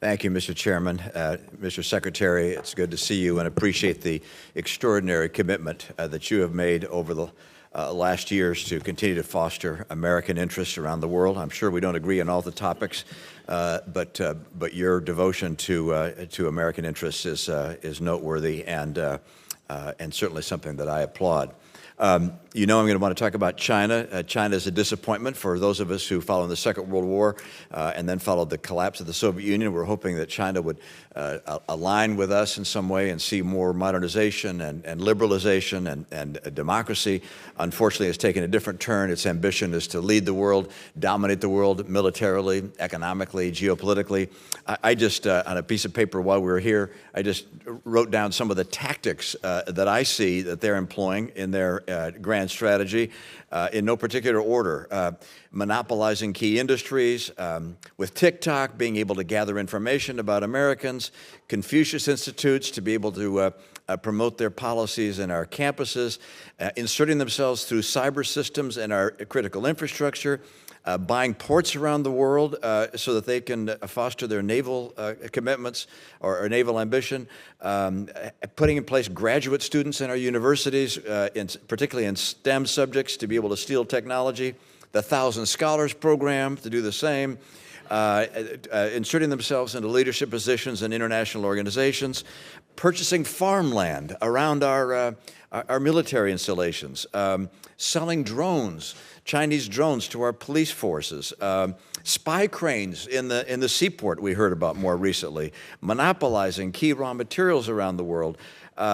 Thank you, Mr. Chairman. Mr. Secretary, it's good to see you and appreciate the extraordinary commitment that you have made over the last years to continue to foster American interests around the world. I'm sure we don't agree on all the topics, but your devotion to American interests is noteworthy and certainly something that I applaud. You know I'm going to want to talk about China. China is a disappointment for those of us who followed the Second World War and then followed the collapse of the Soviet Union. We're hoping that China would align with us in some way and see more modernization and liberalization and democracy. Unfortunately, it's taken a different turn. Its ambition is to lead the world, dominate the world militarily, economically, geopolitically. I just, on a piece of paper while we were here, I just wrote down some of the tactics that I see that they're employing in their grand strategy in no particular order. Monopolizing key industries, with TikTok being able to gather information about Americans, Confucius Institutes to be able to promote their policies in our campuses, inserting themselves through cyber systems in our critical infrastructure, buying ports around the world so that they can foster their naval commitments or naval ambition, putting in place graduate students in our universities, particularly in STEM subjects, to be able to steal technology, the 1,000 Scholars Program to do the same, inserting themselves into leadership positions in international organizations, purchasing farmland around our military installations, selling drones, Chinese drones to our police forces, spy cranes in the seaport we heard about more recently, monopolizing key raw materials around the world,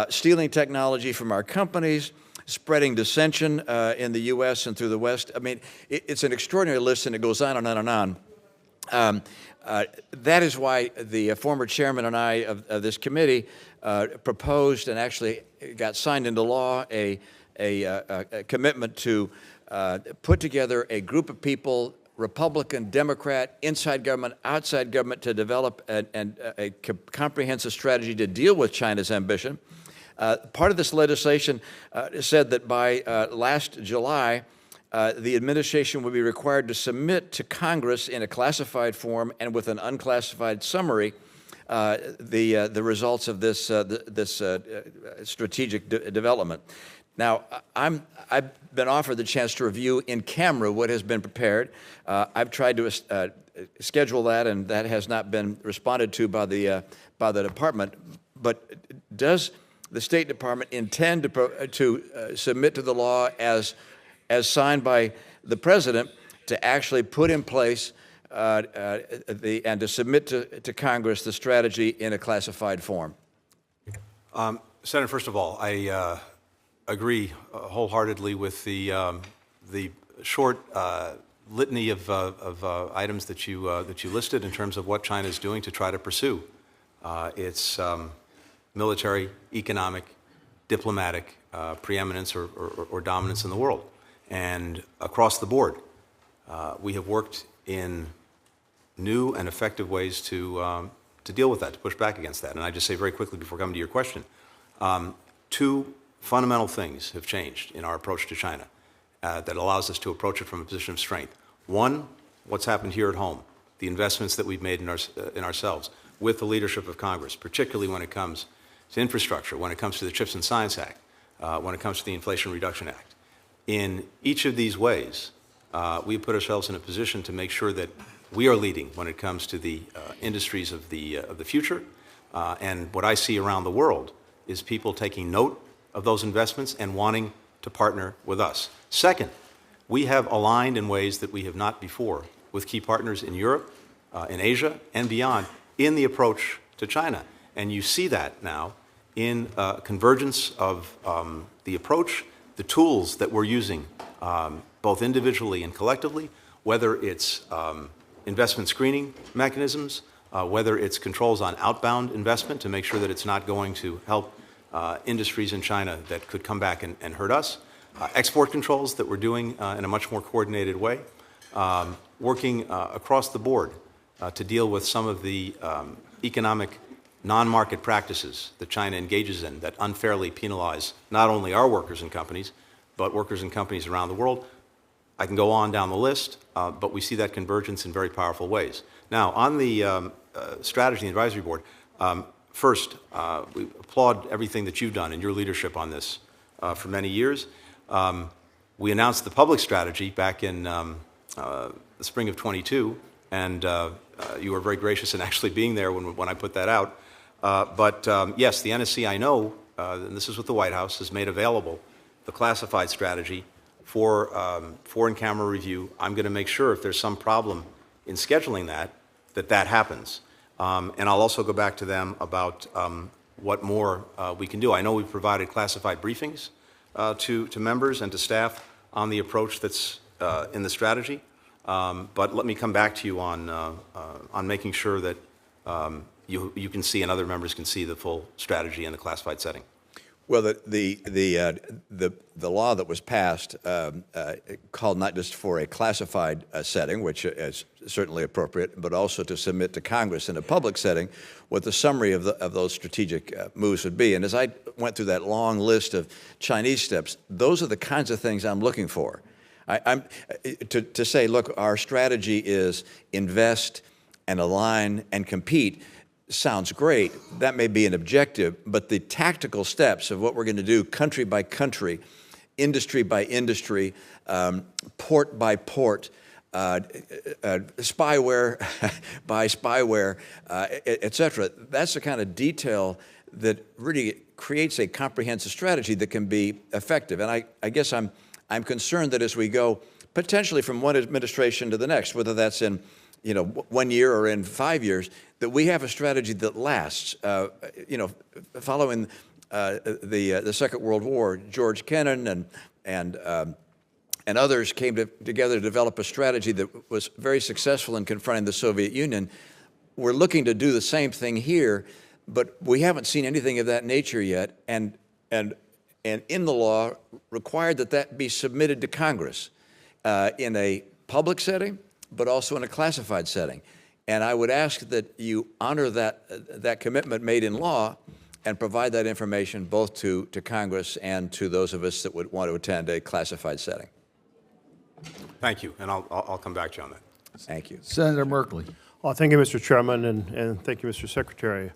stealing technology from our companies, spreading dissension in the U.S. and through the West. I mean, it's an extraordinary list, and it goes on and on and on. That is why the former chairman and I of this committee proposed and actually got signed into law a commitment to put together a group of people, Republican, Democrat, inside government, outside government, to develop a comprehensive strategy to deal with China's ambition. Part of this legislation said that by last July, the administration would be required to submit to Congress in a classified form and with an unclassified summary the results of this strategic development. Now, I've been offered the chance to review in camera what has been prepared. I've tried to schedule that, and that has not been responded to by the department. But does the State Department intend to submit to the law as signed by the President to actually put in place and to submit to Congress the strategy in a classified form? Senator, first of all, I agree wholeheartedly with the short litany of items that you listed in terms of what China is doing to try to pursue its military, economic, diplomatic preeminence or dominance in the world. And across the board, we have worked in new and effective ways to deal with that, to push back against that. And I just say very quickly before coming to your question, two fundamental things have changed in our approach to China that allows us to approach it from a position of strength. One, what's happened here at home, the investments that we've made in ourselves with the leadership of Congress, particularly when it comes to infrastructure, when it comes to the CHIPS and Science Act, when it comes to the Inflation Reduction Act. In each of these ways, we put ourselves in a position to make sure that we are leading when it comes to the industries of the future. And what I see around the world is people taking note of those investments and wanting to partner with us. Second, we have aligned in ways that we have not before with key partners in Europe, in Asia, and beyond in the approach to China. And you see that now in convergence of the approach, the tools that we're using, both individually and collectively, whether it's investment screening mechanisms, whether it's controls on outbound investment to make sure that it's not going to help industries in China that could come back and hurt us, export controls that we're doing in a much more coordinated way, working across the board to deal with some of the economic non-market practices that China engages in that unfairly penalize not only our workers and companies, but workers and companies around the world. I can go on down the list, but we see that convergence in very powerful ways. Now, on the strategy, the advisory board, first, we applaud everything that you've done and your leadership on this for many years. We announced the public strategy back in the spring of 22, and you were very gracious in actually being there when I put that out. Yes, the NSC, I know, and this is what the White House has made available, the classified strategy for in-camera review. I'm going to make sure if there's some problem in scheduling that happens. And I'll also go back to them about what more we can do. I know we've provided classified briefings to members and to staff on the approach that's in the strategy. But let me come back to you on making sure that you can see and other members can see the full strategy in the classified setting. Well, the law that was passed called not just for a classified setting, which is certainly appropriate, but also to submit to Congress in a public setting what the summary of those strategic moves would be. And as I went through that long list of Chinese steps, those are the kinds of things I'm looking for. To say, look, our strategy is invest and align and compete sounds great. That may be an objective, but the tactical steps of what we're going to do country by country, industry by industry, port by port, spyware by spyware, et cetera, that's the kind of detail that really creates a comprehensive strategy that can be effective. And I guess I'm concerned that as we go potentially from one administration to the next, whether that's in 1 year or in 5 years, that we have a strategy that lasts. Following the Second World War, George Kennan and others came together to develop a strategy that was very successful in confronting the Soviet Union. We're looking to do the same thing here, but we haven't seen anything of that nature yet. And in the law required that be submitted to Congress in a public setting, but also in a classified setting. And I would ask that you honor that commitment made in law and provide that information both to Congress and to those of us that would want to attend a classified setting. Thank you, and I'll come back to you on that. Thank you. Senator Merkley. Well, thank you, Mr. Chairman, and thank you, Mr. Secretary.